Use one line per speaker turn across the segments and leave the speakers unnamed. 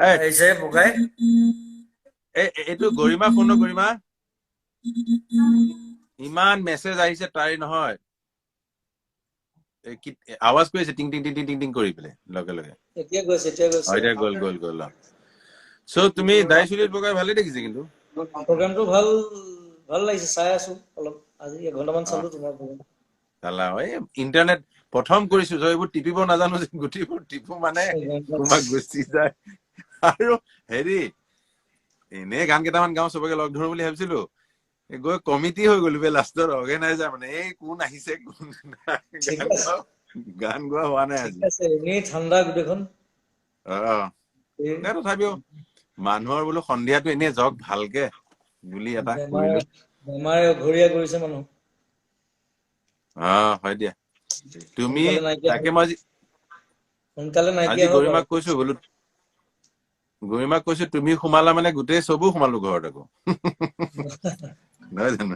আহিছে বুকাই
এইটো গৰিমা ফোন গৰিমা ইমান মেছেজ আহিছে তাই নহয় আৱাজ কৰিছে টিং টিং টিং টিং টিং টিং কৰি পেলাই লগে লগে
এতিয়া গৈছে
এতিয়া গ'ল গ'ল গ'ল চ' তুমি দাই চুলিত বগাই ভালে দেখিছে কিন্তু
প্ৰগ্ৰামটো ভাল লাগিছে চাই আছো অলপ আজি এঘণ্টামান চালো তোমাৰ প্ৰগ্ৰাম
চালা এই ইণ্টাৰনেট প্ৰথম কৰিছো যে এইবোৰ টিপিব নাজানো যে গুটিবোৰ টিপো মানে তোমাক গুচি যায় আৰু হেৰি এনে গান কেইটামান গাওঁ চবকে লগ ধৰো বুলি ভাবিছিলো গৈ কমিটি হৈ গলো বে লাষ্টৰ অৰ্গেনাইজাৰ মানে এই কোন আহিছে কোন গান গোৱা হোৱা নাই আজি
এনেই ঠাণ্ডা গোটেইখন
তথাপিও মানুহৰ বোলো সন্ধিয়াটো এনেই যাওক ভালকে বুলি এটা কৰিলো
বেমাৰে ঘৰীয়া কৰিছে মানুহ
হয় দিয়া তুমি
সোনকালে
আজি
নাইকিয়া হওক
গৰিমাক কৈছো বোলো গৰিমাক কৈছো তুমি সোমালা মানে গোটেই চবো সোমালো ঘৰত আকৌ নহয় জানো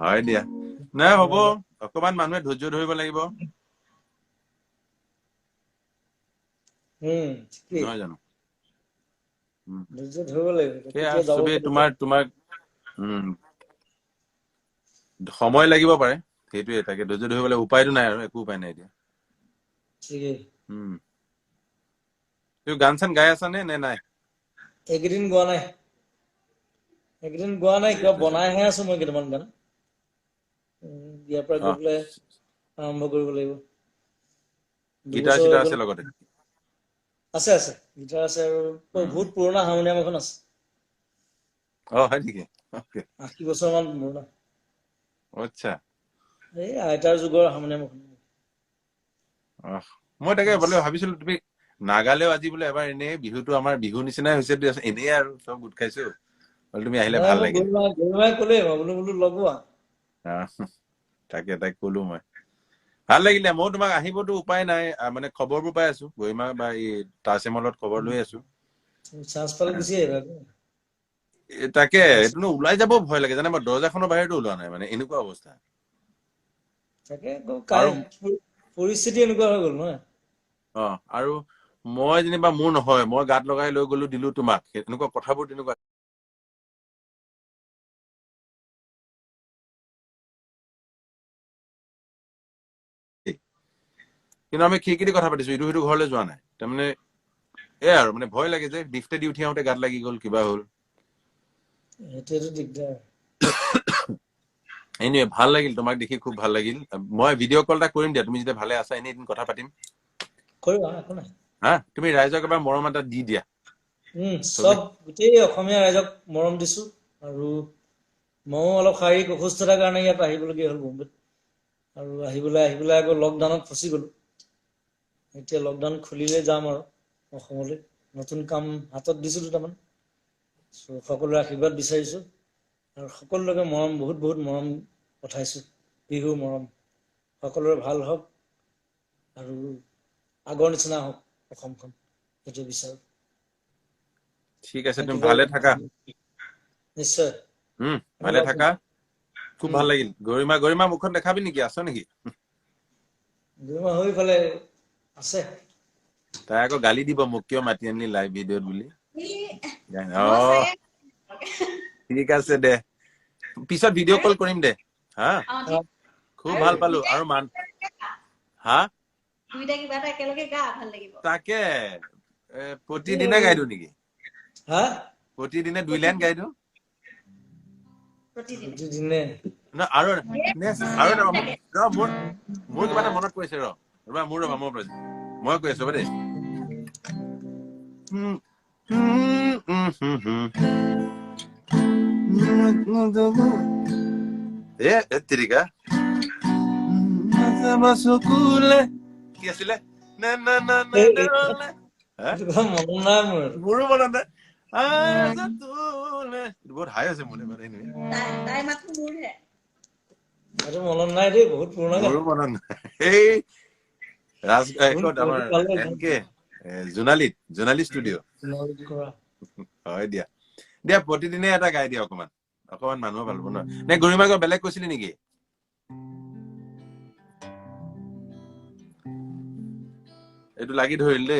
হয় দিয়া নাই হ'ব অকমান মানুহে ধৈৰ্য ধৰিব লাগিব নহয় জানো
ধৈৰ্য ধৰিব লাগিব
সেয়া
কেতিয়া যাব
চবেই তোমাক সময় লাগিব পাৰে সেইটোৱে তাকে ধৈৰ্য ধৰিবলৈ উপায়তো নাই আৰু একো উপায় নাই এতিয়া তুমি গান চান গাই আছা নে নাই
এইকেইদিন গোৱা নাই কিবা বনাইহে আছো মই কেইটামান গান ইয়াৰ পৰা গৈ পেলাই আৰম্ভ কৰিব লাগিব
গিটাৰ চিটাৰ আছে লগতে
আছে গিটাৰ আছে আৰু বহুত পুৰণা হাৰমনিয়াম এখন আছে
হয় নেকি
80 বছৰ মান পুৰণা
আচ্ছা
এই আইতাৰ যুগৰ হাৰমনিয়াম এখন
মই তাকে বোলে ভাবিছিলো তুমি নাগালেও আজি বোলে এবাৰ এনেই বিহুটো আমাৰ বিহু নিচিনাই হৈছে এনেই আৰু চব গোট খাইছো তুমি আহিলে ভাল লাগিল
গৰিমাই ক'লে বোলো লগোৱা
তাকে তাইক কলো মই ভাল লাগিলে মই তোমাক আহিবতো উপায় নাই মানে খবৰবোৰ পাই আছো গৰিমা বা এই তাজমহলত খবৰ লৈ আছো
চান্স পালে গুচি আহিবা
তাকে এইটো ওলাই যাব ভয় লাগে জানে মই দৰ্জাখনৰ বাহিৰতো ওলোৱা নাই মানে এনেকুৱা অৱস্থা
তাকে পৰিস্থিতি এনেকুৱা হৈ গ'ল নহয়
আৰু মই যেনিবা মোৰ নহয় মই গাত লগাই লৈ গলো দিলো তোমাক তেনেকুৱা কথাবোৰ তেনেকুৱা কিন্তু আমি খিৰিকিদি কথা পাতিছো ইটো সিটো ঘৰলৈ যোৱা নাই তাৰমানে আৰু মানে ভয় লাগে যে ডিফতে দি উঠি আহোঁতে গাত লাগি গ'ল কিবা হ'ল
সেইটোৱেতো দিগদাৰ
এনেই ভাল লাগিল তোমাক দেখি খুব ভাল লাগিল মই ভিডিঅ' কল এটা কৰিম দিয়া তুমি যেতিয়া ভালে আছা এনেই এদিন কথা পাতিম
কৰিবা একো নাই
তুমি ৰাইজক এবাৰ মৰম এটা দি দিয়া
চব গোটেই অসমীয়া ৰাইজক মৰম দিছো আৰু ময়ো অলপ শাৰীৰিক অসুস্থতাৰ কাৰণে ইয়াত আহিবলগীয়া হ'ল মুম্বাইত আৰু আহি পেলাই আকৌ লকডাউনত ফচি গ'লো এতিয়া লকডাউন খুলিলে যাম আৰু অসমলৈ নতুন কাম হাতত দিছো দুটামান সকলোৰে আশীৰ্বাদ বিচাৰিছো আৰু সকলোকে মৰম বহুত মৰম পঠাইছো বিহুৰ মৰম সকলোৰে ভাল হওক আৰু আগৰ নিচিনা হওক অসমখন সেইটো বিচাৰো
ঠিক আছে তুমি ভালে থাকা
নিশ্চয়
ভালে থাকা খুব ভাল লাগিল গৰিমা মুখখন দেখাবি নেকি আছ নেকি
গৰিমা হৈ ফালে আছে
তাই আকৌ গালি দিব মোক কিয় মাতি আনিলি লাইভ ভিডিঅ'ত বুলি ঠিক আছে দে পিছত ভিডিঅ' কল কৰিম দে খুব ভাল পালো আৰু তাকে প্ৰতিদিনে গাই দিওঁ নেকি প্ৰতিদিনে 2 লাইন গাই দিওঁ আৰু মোৰ কিবা এটা মনত পৰিছে মই কৈ আছো দেই তিৰিকা কি আছিলে মোৰো মনত নাই বহুত হাই আছে মনে মনে
মনত নাই দেই বহুত পুৰণা
মোৰো মনত নাই এই আমাৰ জোনালী ষ্টুডিঅ হয় দিয়া প্ৰতিদিনে এটা গাই দিয়া অকমান মানুহ ভাল পাব ন নে গৰিমা বেলেগ কৈছিলি নেকি এইটো লাগি ধৰিল দেই